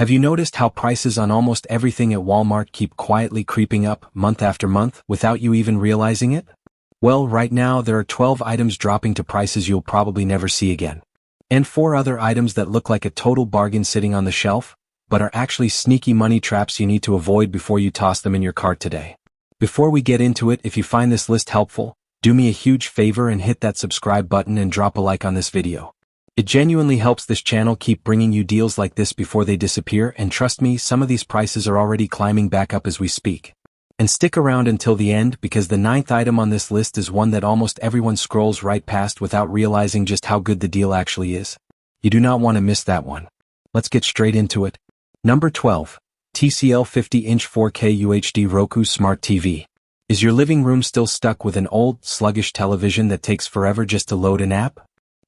Have you noticed how prices on almost everything at Walmart keep quietly creeping up month after month without you even realizing it? Well, right now there are 12 items dropping to prices you'll probably never see again. And 4 other items that look like a total bargain sitting on the shelf, but are actually sneaky money traps you need to avoid before you toss them in your cart today. Before we get into it, if you find this list helpful, do me a huge favor and hit that subscribe button and drop a like on this video. It genuinely helps this channel keep bringing you deals like this before they disappear, and trust me, some of these prices are already climbing back up as we speak. And stick around until the end, because the 9th item on this list is one that almost everyone scrolls right past without realizing just how good the deal actually is. You do not want to miss that one. Let's get straight into it. Number 12. TCL 50-inch 4K UHD Roku Smart TV. Is your living room still stuck with an old, sluggish television that takes forever just to load an app?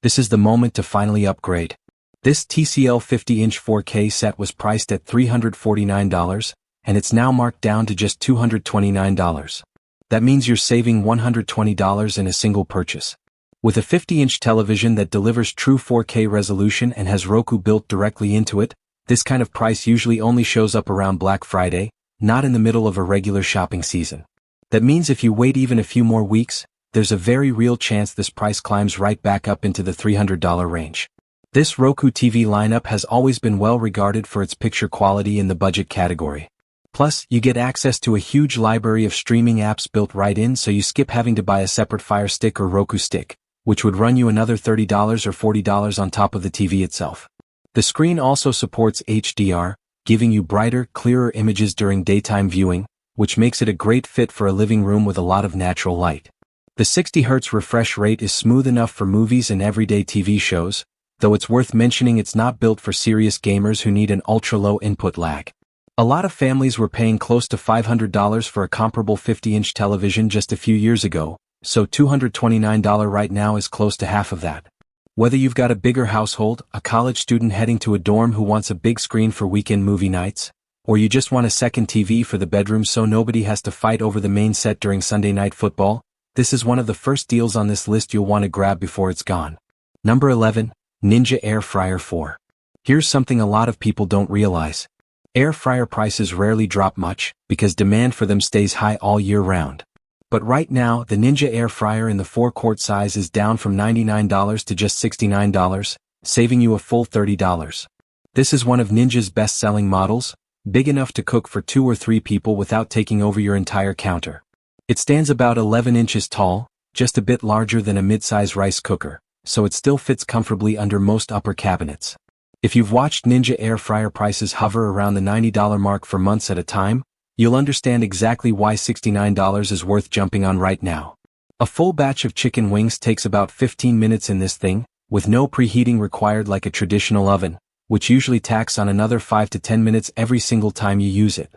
This is the moment to finally upgrade. This TCL 50-inch 4K set was priced at $349, and it's now marked down to just $229. That means you're saving $120 in a single purchase. With a 50-inch television that delivers true 4K resolution and has Roku built directly into it, this kind of price usually only shows up around Black Friday, not in the middle of a regular shopping season. That means if you wait even a few more weeks, there's a very real chance this price climbs right back up into the $300 range. This Roku TV lineup has always been well regarded for its picture quality in the budget category. Plus, you get access to a huge library of streaming apps built right in, so you skip having to buy a separate Fire Stick or Roku Stick, which would run you another $30 or $40 on top of the TV itself. The screen also supports HDR, giving you brighter, clearer images during daytime viewing, which makes it a great fit for a living room with a lot of natural light. The 60Hz refresh rate is smooth enough for movies and everyday TV shows, though it's worth mentioning it's not built for serious gamers who need an ultra-low input lag. A lot of families were paying close to $500 for a comparable 50-inch television just a few years ago, so $229 right now is close to half of that. Whether you've got a bigger household, a college student heading to a dorm who wants a big screen for weekend movie nights, or you just want a second TV for the bedroom so nobody has to fight over the main set during Sunday Night Football, this is one of the first deals on this list you'll want to grab before it's gone. Number 11. Ninja Air Fryer 4. Here's something a lot of people don't realize. Air fryer prices rarely drop much, because demand for them stays high all year round. But right now, the Ninja Air Fryer in the 4-quart size is down from $99 to just $69, saving you a full $30. This is one of Ninja's best-selling models, big enough to cook for 2 or 3 people without taking over your entire counter. It stands about 11 inches tall, just a bit larger than a mid-size rice cooker, so it still fits comfortably under most upper cabinets. If you've watched Ninja Air Fryer prices hover around the $90 mark for months at a time, you'll understand exactly why $69 is worth jumping on right now. A full batch of chicken wings takes about 15 minutes in this thing, with no preheating required like a traditional oven, which usually tacks on another 5 to 10 minutes every single time you use it.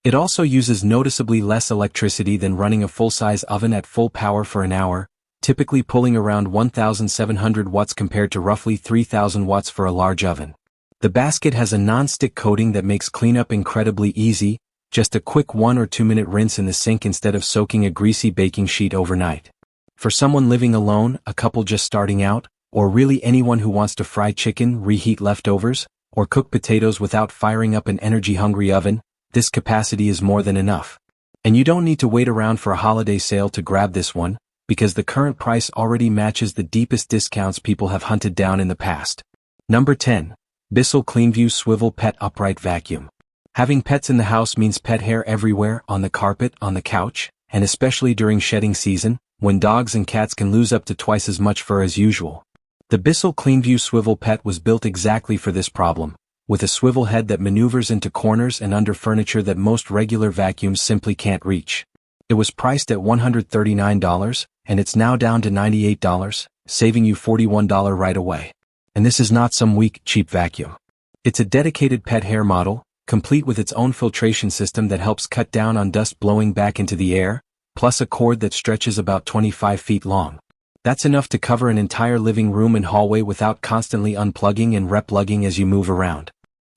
It also uses noticeably less electricity than running a full-size oven at full power for an hour, typically pulling around 1,700 watts compared to roughly 3,000 watts for a large oven. The basket has a non-stick coating that makes cleanup incredibly easy, just a quick 1 or 2 minute rinse in the sink instead of soaking a greasy baking sheet overnight. For someone living alone, a couple just starting out, or really anyone who wants to fry chicken, reheat leftovers, or cook potatoes without firing up an energy-hungry oven, this capacity is more than enough. And you don't need to wait around for a holiday sale to grab this one, because the current price already matches the deepest discounts people have hunted down in the past. Number 10. Bissell CleanView Swivel Pet Upright Vacuum. Having pets in the house means pet hair everywhere, on the carpet, on the couch, and especially during shedding season, when dogs and cats can lose up to twice as much fur as usual. The Bissell CleanView Swivel Pet was built exactly for this problem, with a swivel head that maneuvers into corners and under furniture that most regular vacuums simply can't reach. It was priced at $139, and it's now down to $98, saving you $41 right away. And this is not some weak, cheap vacuum. It's a dedicated pet hair model, complete with its own filtration system that helps cut down on dust blowing back into the air, plus a cord that stretches about 25 feet long. That's enough to cover an entire living room and hallway without constantly unplugging and replugging as you move around.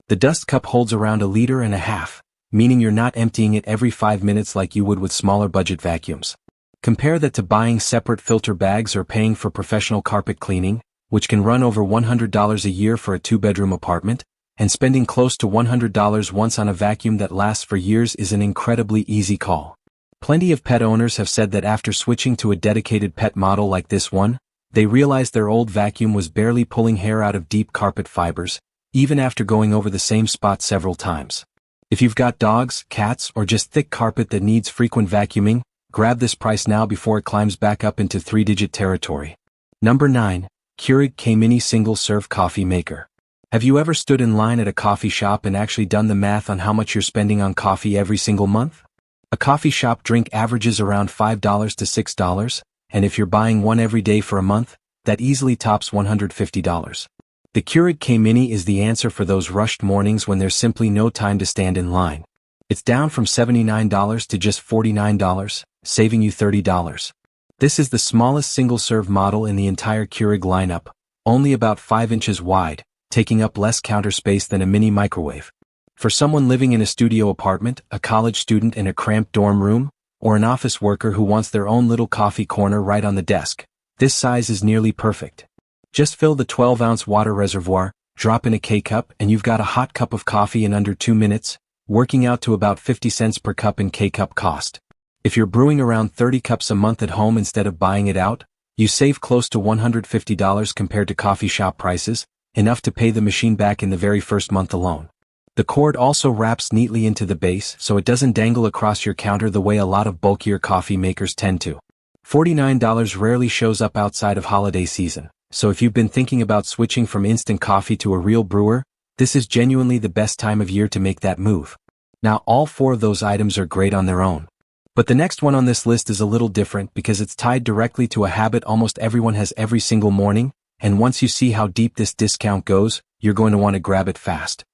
The dust cup holds around 1.5 liters, meaning you're not emptying it every 5 minutes like you would with smaller budget vacuums. Compare that to buying separate filter bags or paying for professional carpet cleaning, which can run over $100 a year for a 2-bedroom apartment, and spending close to $100 once on a vacuum that lasts for years is an incredibly easy call. Plenty of pet owners have said that after switching to a dedicated pet model like this one, they realized their old vacuum was barely pulling hair out of deep carpet fibers, even after going over the same spot several times. If you've got dogs, cats, or just thick carpet that needs frequent vacuuming, grab this price now before it climbs back up into three-digit territory. Number 9. Keurig K-Mini Single Serve Coffee Maker. Have you ever stood in line at a coffee shop and actually done the math on how much you're spending on coffee every single month? A coffee shop drink averages around $5 to $6, and if you're buying one every day for a month, that easily tops $150. The Keurig K-Mini is the answer for those rushed mornings when there's simply no time to stand in line. It's down from $79 to just $49, saving you $30. This is the smallest single-serve model in the entire Keurig lineup, only about 5 inches wide, taking up less counter space than a mini microwave. For someone living in a studio apartment, a college student in a cramped dorm room, or an office worker who wants their own little coffee corner right on the desk, this size is nearly perfect. Just fill the 12-ounce water reservoir, drop in a K-cup, and you've got a hot cup of coffee in under 2 minutes, working out to about 50 cents per cup in K-cup cost. If you're brewing around 30 cups a month at home instead of buying it out, you save close to $150 compared to coffee shop prices, enough to pay the machine back in the very first month alone. The cord also wraps neatly into the base so it doesn't dangle across your counter the way a lot of bulkier coffee makers tend to. $49 rarely shows up outside of holiday season, so if you've been thinking about switching from instant coffee to a real brewer, this is genuinely the best time of year to make that move. Now, all 4 of those items are great on their own. But the next one on this list is a little different because it's tied directly to a habit almost everyone has every single morning, and once you see how deep this discount goes, you're going to want to grab it fast.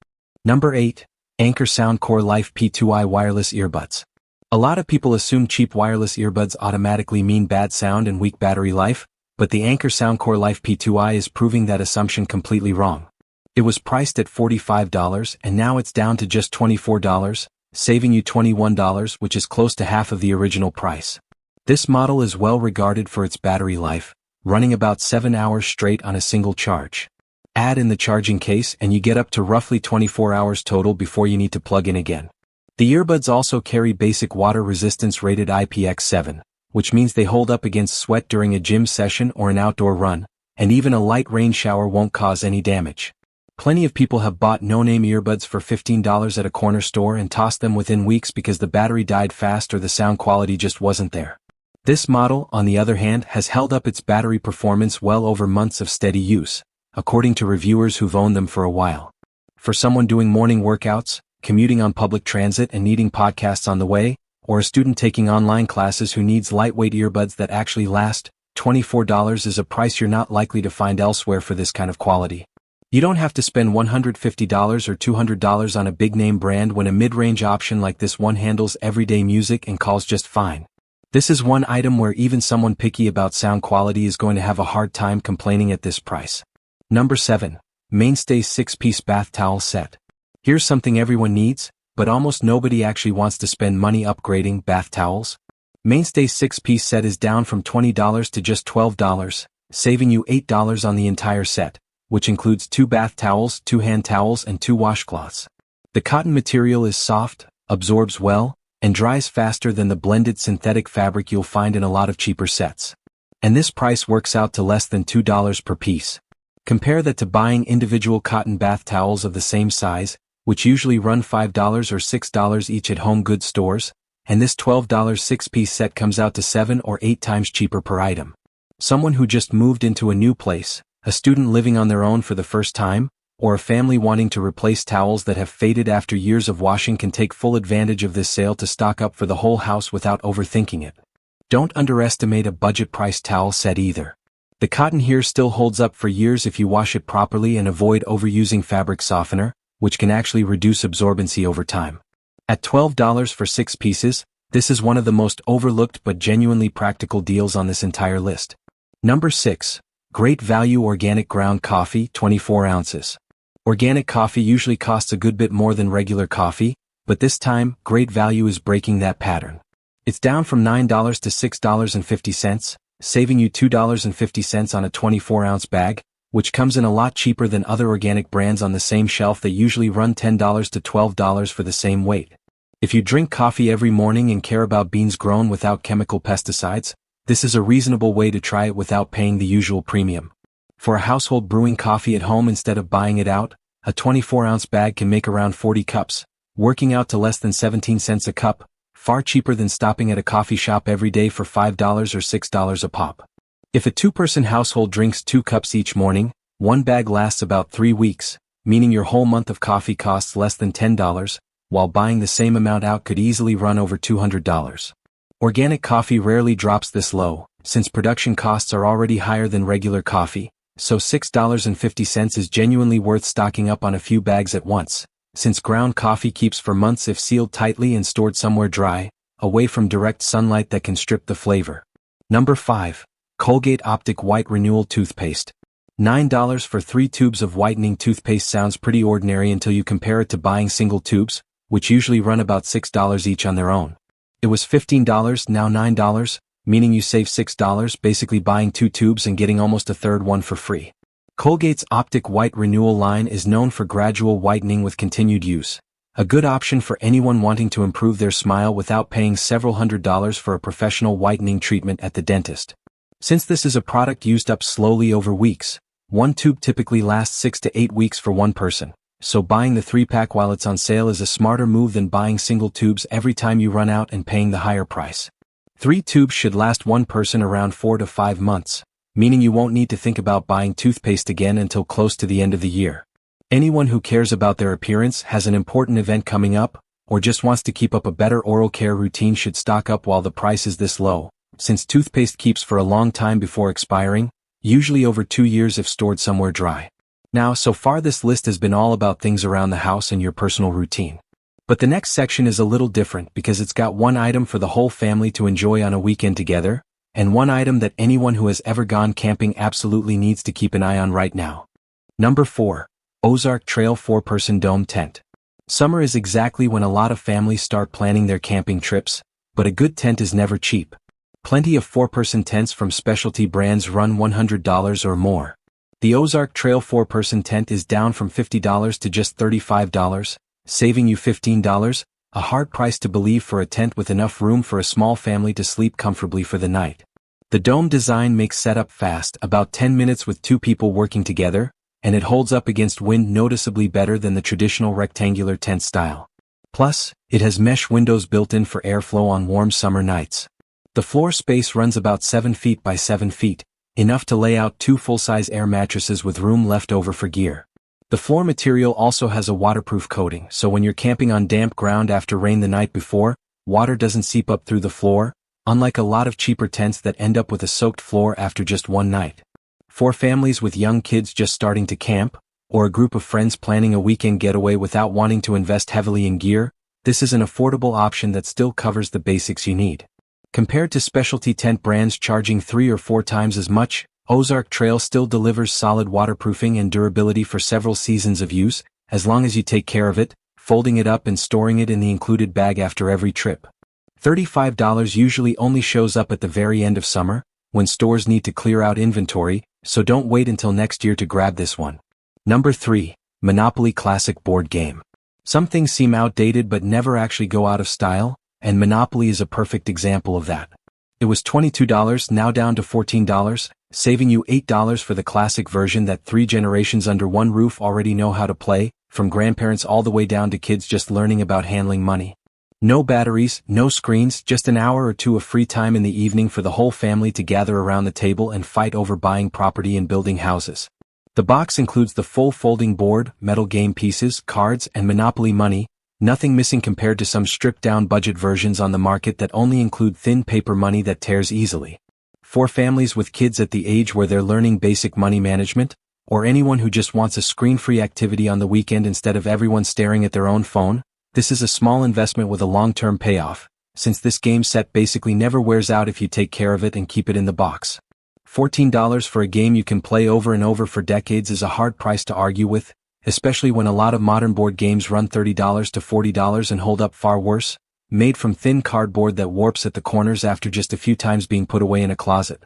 Number 8. Anker Soundcore Life P2i Wireless Earbuds. A lot of people assume cheap wireless earbuds automatically mean bad sound and weak battery life, but the Anker Soundcore Life P2i is proving that assumption completely wrong. It was priced at $45 and now it's down to just $24, saving you $21, which is close to half of the original price. This model is well regarded for its battery life, running about 7 hours straight on a single charge. Add in the charging case and you get up to roughly 24 hours total before you need to plug in again. The earbuds also carry basic water resistance rated IPX7, which means they hold up against sweat during a gym session or an outdoor run, and even a light rain shower won't cause any damage. Plenty of people have bought no-name earbuds for $15 at a corner store and tossed them within weeks because the battery died fast or the sound quality just wasn't there. This model, on the other hand, has held up its battery performance well over months of steady use, according to reviewers who've owned them for a while. For someone doing morning workouts, commuting on public transit and needing podcasts on the way, or a student taking online classes who needs lightweight earbuds that actually last, $24 is a price you're not likely to find elsewhere for this kind of quality. You don't have to spend $150 or $200 on a big-name brand when a mid-range option like this one handles everyday music and calls just fine. This is one item where even someone picky about sound quality is going to have a hard time complaining at this price. Number 7. Mainstay 6-piece bath towel set. Here's something everyone needs, but almost nobody actually wants to spend money upgrading bath towels. Mainstay 6-piece set is down from $20 to just $12, saving you $8 on the entire set, which includes 2 bath towels, 2 hand towels, and 2 washcloths. The cotton material is soft, absorbs well, and dries faster than the blended synthetic fabric you'll find in a lot of cheaper sets. And this price works out to less than $2 per piece. Compare that to buying individual cotton bath towels of the same size, which usually run $5 or $6 each at home goods stores, and this $12 6-piece set comes out to 7 or 8 times cheaper per item. Someone who just moved into a new place, a student living on their own for the first time, or a family wanting to replace towels that have faded after years of washing can take full advantage of this sale to stock up for the whole house without overthinking it. Don't underestimate a budget-priced towel set either. The cotton here still holds up for years if you wash it properly and avoid overusing fabric softener, which can actually reduce absorbency over time. At $12 for 6 pieces, this is one of the most overlooked but genuinely practical deals on this entire list. Number 6. Great Value Organic Ground Coffee 24 ounces. Organic coffee usually costs a good bit more than regular coffee, but this time, Great Value is breaking that pattern. It's down from $9 to $6.50, saving you $2.50 on a 24-ounce bag, which comes in a lot cheaper than other organic brands on the same shelf that usually run $10 to $12 for the same weight. If you drink coffee every morning and care about beans grown without chemical pesticides, this is a reasonable way to try it without paying the usual premium. For a household brewing coffee at home instead of buying it out, a 24-ounce bag can make around 40 cups, working out to less than 17 cents a cup, far cheaper than stopping at a coffee shop every day for $5 or $6 a pop. If a two-person household drinks 2 cups each morning, one bag lasts about 3 weeks, meaning your whole month of coffee costs less than $10, while buying the same amount out could easily run over $200. Organic coffee rarely drops this low, since production costs are already higher than regular coffee, so $6.50 is genuinely worth stocking up on a few bags at once, since ground coffee keeps for months if sealed tightly and stored somewhere dry, away from direct sunlight that can strip the flavor. Number 5. Colgate Optic White Renewal Toothpaste. $9 for 3 tubes of whitening toothpaste sounds pretty ordinary until you compare it to buying single tubes, which usually run about $6 each on their own. It was $15, now $9, meaning you save $6 basically buying 2 tubes and getting almost a third one for free. Colgate's Optic White Renewal line is known for gradual whitening with continued use. A good option for anyone wanting to improve their smile without paying several $100s for a professional whitening treatment at the dentist. Since this is a product used up slowly over weeks, one tube typically lasts 6 to 8 weeks for one person, so buying the 3-pack while it's on sale is a smarter move than buying single tubes every time you run out and paying the higher price. 3 tubes should last one person around 4 to 5 months, meaning you won't need to think about buying toothpaste again until close to the end of the year. Anyone who cares about their appearance, has an important event coming up, or just wants to keep up a better oral care routine should stock up while the price is this low, since toothpaste keeps for a long time before expiring, usually over 2 years if stored somewhere dry. Now, so far this list has been all about things around the house and your personal routine. But the next section is a little different because it's got one item for the whole family to enjoy on a weekend together, and one item that anyone who has ever gone camping absolutely needs to keep an eye on right now. Number 4. Ozark Trail 4-Person Dome Tent. Summer is exactly when a lot of families start planning their camping trips, but a good tent is never cheap. Plenty of 4-person tents from specialty brands run $100 or more. The Ozark Trail 4-person tent is down from $50 to just $35, saving you $15, a hard price to believe for a tent with enough room for a small family to sleep comfortably for the night. The dome design makes setup fast, about 10 minutes with 2 people working together, and it holds up against wind noticeably better than the traditional rectangular tent style. Plus, it has mesh windows built in for airflow on warm summer nights. The floor space runs about 7 feet by 7 feet, enough to lay out 2 full-size air mattresses with room left over for gear. The floor material also has a waterproof coating, so when you're camping on damp ground after rain the night before, water doesn't seep up through the floor, unlike a lot of cheaper tents that end up with a soaked floor after just one night. For families with young kids just starting to camp, or a group of friends planning a weekend getaway without wanting to invest heavily in gear, this is an affordable option that still covers the basics you need. Compared to specialty tent brands charging 3 or 4 times as much, Ozark Trail still delivers solid waterproofing and durability for several seasons of use, as long as you take care of it, folding it up and storing it in the included bag after every trip. $35 usually only shows up at the very end of summer, when stores need to clear out inventory, so don't wait until next year to grab this one. Number 3. Monopoly Classic Board Game. Some things seem outdated but never actually go out of style, and Monopoly is a perfect example of that. It was $22, now down to $14, saving you $8 for the classic version that 3 generations under one roof already know how to play, from grandparents all the way down to kids just learning about handling money. No batteries, no screens, just an hour or 2 of free time in the evening for the whole family to gather around the table and fight over buying property and building houses. The box includes the full folding board, metal game pieces, cards, and Monopoly money, nothing missing compared to some stripped-down budget versions on the market that only include thin paper money that tears easily. For families with kids at the age where they're learning basic money management, or anyone who just wants a screen-free activity on the weekend instead of everyone staring at their own phone, this is a small investment with a long-term payoff, since this game set basically never wears out if you take care of it and keep it in the box. $14 for a game you can play over and over for decades is a hard price to argue with, especially when a lot of modern board games run $30 to $40 and hold up far worse, made from thin cardboard that warps at the corners after just a few times being put away in a closet.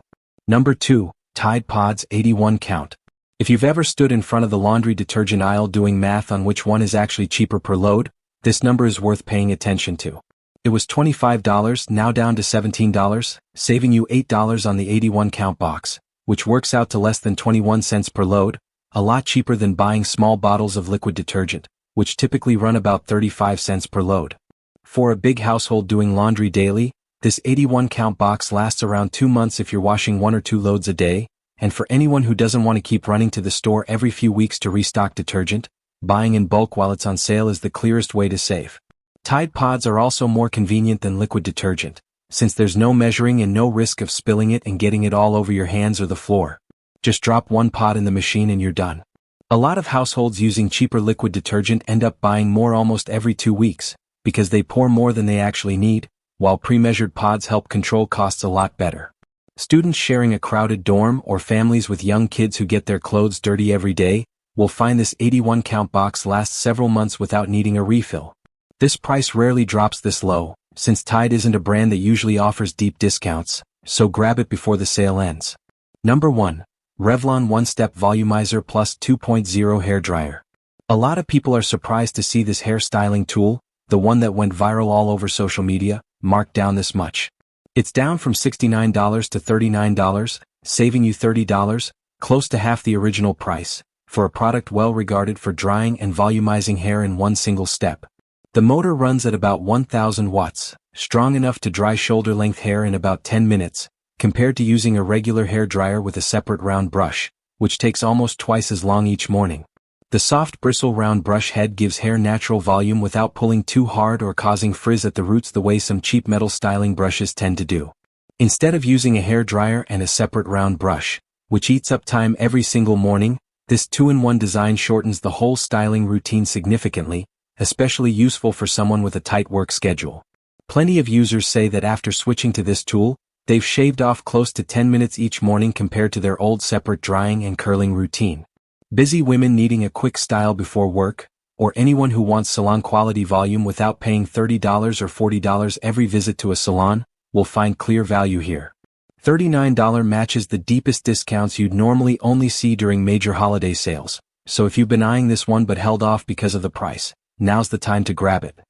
Number 2. Tide Pods 81 Count. If you've ever stood in front of the laundry detergent aisle doing math on which one is actually cheaper per load, this number is worth paying attention to. It was $25, now down to $17, saving you $8 on the 81 count box, which works out to less than 21 cents per load, a lot cheaper than buying small bottles of liquid detergent, which typically run about 35 cents per load. For a big household doing laundry daily, this 81 count box lasts around 2 months if you're washing 1 or 2 loads a day, and for anyone who doesn't want to keep running to the store every few weeks to restock detergent, buying in bulk while it's on sale is the clearest way to save. Tide Pods are also more convenient than liquid detergent, since there's no measuring and no risk of spilling it and getting it all over your hands or the floor. Just drop 1 pod in the machine and you're done. A lot of households using cheaper liquid detergent end up buying more almost every 2 weeks, because they pour more than they actually need, while pre-measured pods help control costs a lot better. Students sharing a crowded dorm or families with young kids who get their clothes dirty every day will find this 81 count box lasts several months without needing a refill. This price rarely drops this low, since Tide isn't a brand that usually offers deep discounts, so grab it before the sale ends. Number 1. Revlon One-Step Volumizer Plus 2.0 Hair Dryer. A lot of people are surprised to see this hair styling tool, the one that went viral all over social media, marked down this much. It's down from $69 to $39, saving you $30, close to half the original price, for a product well regarded for drying and volumizing hair in one single step. The motor runs at about 1000 watts, strong enough to dry shoulder-length hair in about 10 minutes, compared to using a regular hair dryer with a separate round brush, which takes almost twice as long each morning. The soft bristle round brush head gives hair natural volume without pulling too hard or causing frizz at the roots the way some cheap metal styling brushes tend to do. Instead of using a hair dryer and a separate round brush, which eats up time every single morning, this 2-in-1 design shortens the whole styling routine significantly, especially useful for someone with a tight work schedule. Plenty of users say that after switching to this tool, they've shaved off close to 10 minutes each morning compared to their old separate drying and curling routine. Busy women needing a quick style before work, or anyone who wants salon-quality volume without paying $30 or $40 every visit to a salon, will find clear value here. $39 matches the deepest discounts you'd normally only see during major holiday sales, so if you've been eyeing this one but held off because of the price, now's the time to grab it.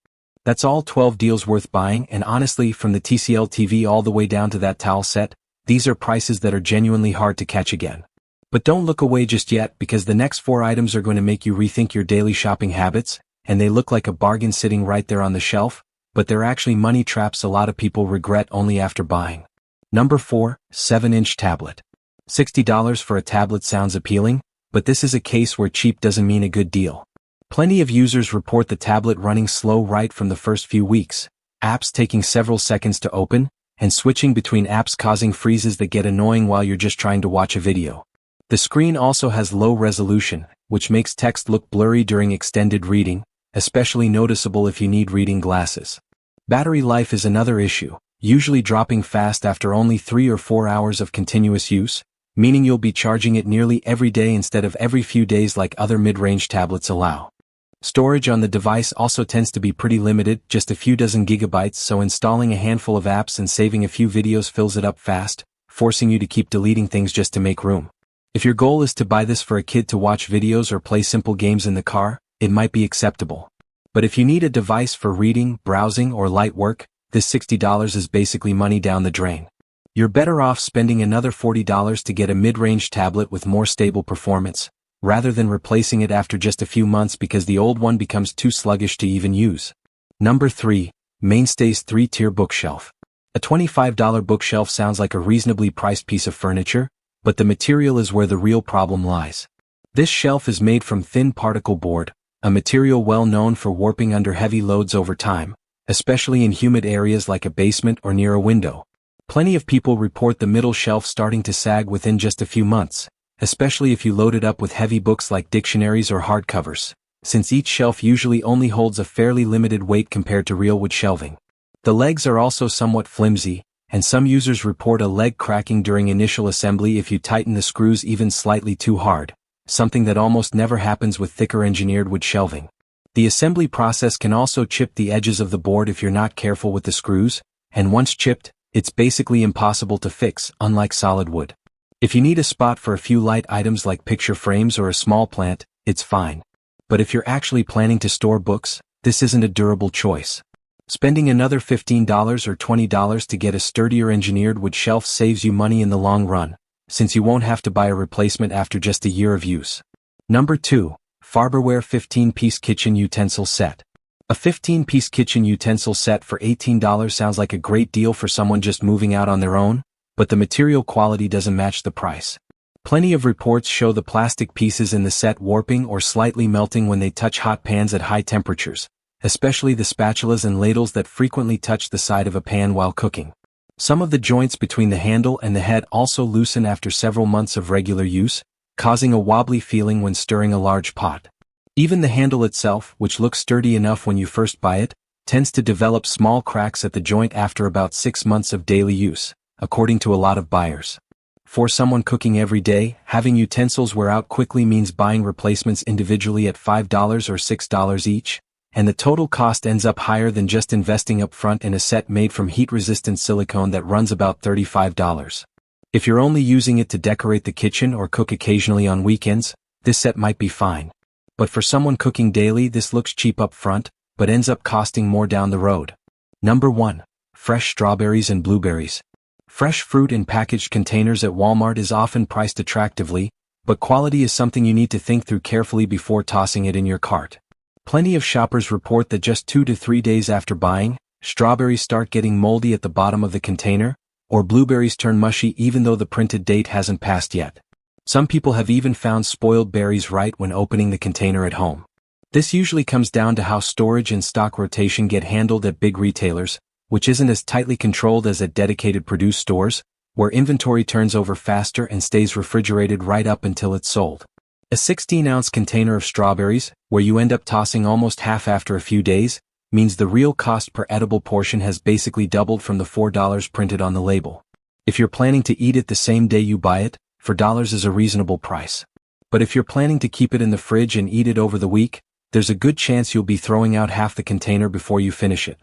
That's all 12 deals worth buying, and honestly, from the TCL TV all the way down to that towel set, these are prices that are genuinely hard to catch again. But don't look away just yet, because the next 4 items are going to make you rethink your daily shopping habits, and they look like a bargain sitting right there on the shelf, but they're actually money traps a lot of people regret only after buying. Number 4, 7-inch tablet. $60 for a tablet sounds appealing, but this is a case where cheap doesn't mean a good deal. Plenty of users report the tablet running slow right from the first few weeks, apps taking several seconds to open, and switching between apps causing freezes that get annoying while you're just trying to watch a video. The screen also has low resolution, which makes text look blurry during extended reading, especially noticeable if you need reading glasses. Battery life is another issue, usually dropping fast after only 3 or 4 hours of continuous use, meaning you'll be charging it nearly every day instead of every few days like other mid-range tablets allow. Storage on the device also tends to be pretty limited, just a few dozen gigabytes, so installing a handful of apps and saving a few videos fills it up fast, forcing you to keep deleting things just to make room. If your goal is to buy this for a kid to watch videos or play simple games in the car, it might be acceptable. But if you need a device for reading, browsing, or light work, this $60 is basically money down the drain. You're better off spending another $40 to get a mid-range tablet with more stable performance, rather than replacing it after just a few months because the old one becomes too sluggish to even use. Number 3, Mainstays 3-tier bookshelf. A $25 bookshelf sounds like a reasonably priced piece of furniture, but the material is where the real problem lies. This shelf is made from thin particle board, a material well known for warping under heavy loads over time, especially in humid areas like a basement or near a window. Plenty of people report the middle shelf starting to sag within just a few months, especially if you load it up with heavy books like dictionaries or hardcovers, since each shelf usually only holds a fairly limited weight compared to real wood shelving. The legs are also somewhat flimsy, and some users report a leg cracking during initial assembly if you tighten the screws even slightly too hard, something that almost never happens with thicker engineered wood shelving. The assembly process can also chip the edges of the board if you're not careful with the screws, and once chipped, it's basically impossible to fix, unlike solid wood. If you need a spot for a few light items like picture frames or a small plant, it's fine. But if you're actually planning to store books, this isn't a durable choice. Spending another $15 or $20 to get a sturdier engineered wood shelf saves you money in the long run, since you won't have to buy a replacement after just a year of use. Number 2. Farberware 15-piece kitchen utensil set. A 15-piece kitchen utensil set for $18 sounds like a great deal for someone just moving out on their own, but the material quality doesn't match the price. Plenty of reports show the plastic pieces in the set warping or slightly melting when they touch hot pans at high temperatures, especially the spatulas and ladles that frequently touch the side of a pan while cooking. Some of the joints between the handle and the head also loosen after several months of regular use, causing a wobbly feeling when stirring a large pot. Even the handle itself, which looks sturdy enough when you first buy it, tends to develop small cracks at the joint after about 6 months of daily use, according to a lot of buyers. For someone cooking every day, having utensils wear out quickly means buying replacements individually at $5 or $6 each, and the total cost ends up higher than just investing up front in a set made from heat-resistant silicone that runs about $35. If you're only using it to decorate the kitchen or cook occasionally on weekends, this set might be fine. But for someone cooking daily, this looks cheap up front, but ends up costing more down the road. Number 1. Fresh strawberries and blueberries. Fresh fruit in packaged containers at Walmart is often priced attractively, but quality is something you need to think through carefully before tossing it in your cart. Plenty of shoppers report that just 2 to 3 days after buying, strawberries start getting moldy at the bottom of the container, or blueberries turn mushy even though the printed date hasn't passed yet. Some people have even found spoiled berries right when opening the container at home. This usually comes down to how storage and stock rotation get handled at big retailers, which isn't as tightly controlled as at dedicated produce stores, where inventory turns over faster and stays refrigerated right up until it's sold. A 16-ounce container of strawberries, where you end up tossing almost half after a few days, means the real cost per edible portion has basically doubled from the $4 printed on the label. If you're planning to eat it the same day you buy it, $4 is a reasonable price. But if you're planning to keep it in the fridge and eat it over the week, there's a good chance you'll be throwing out half the container before you finish it.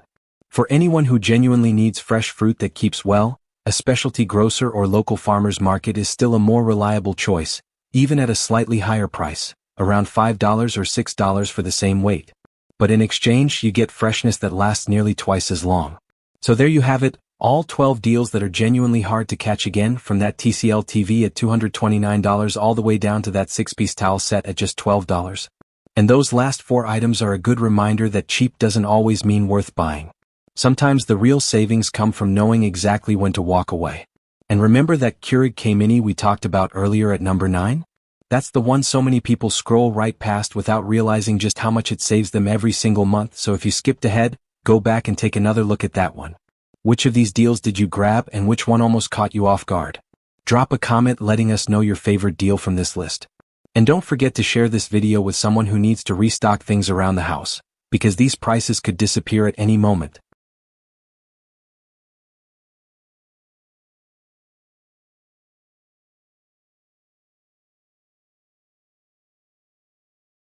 For anyone who genuinely needs fresh fruit that keeps well, a specialty grocer or local farmer's market is still a more reliable choice, even at a slightly higher price, around $5 or $6 for the same weight. But in exchange, you get freshness that lasts nearly twice as long. So there you have it, all 12 deals that are genuinely hard to catch again, from that TCL TV at $229 all the way down to that 6-piece towel set at just $12. And those last 4 items are a good reminder that cheap doesn't always mean worth buying. Sometimes the real savings come from knowing exactly when to walk away. And remember that Keurig K-Mini we talked about earlier at number 9? That's the one so many people scroll right past without realizing just how much it saves them every single month, so if you skipped ahead, go back and take another look at that one. Which of these deals did you grab and which one almost caught you off guard? Drop a comment letting us know your favorite deal from this list. And don't forget to share this video with someone who needs to restock things around the house, because these prices could disappear at any moment.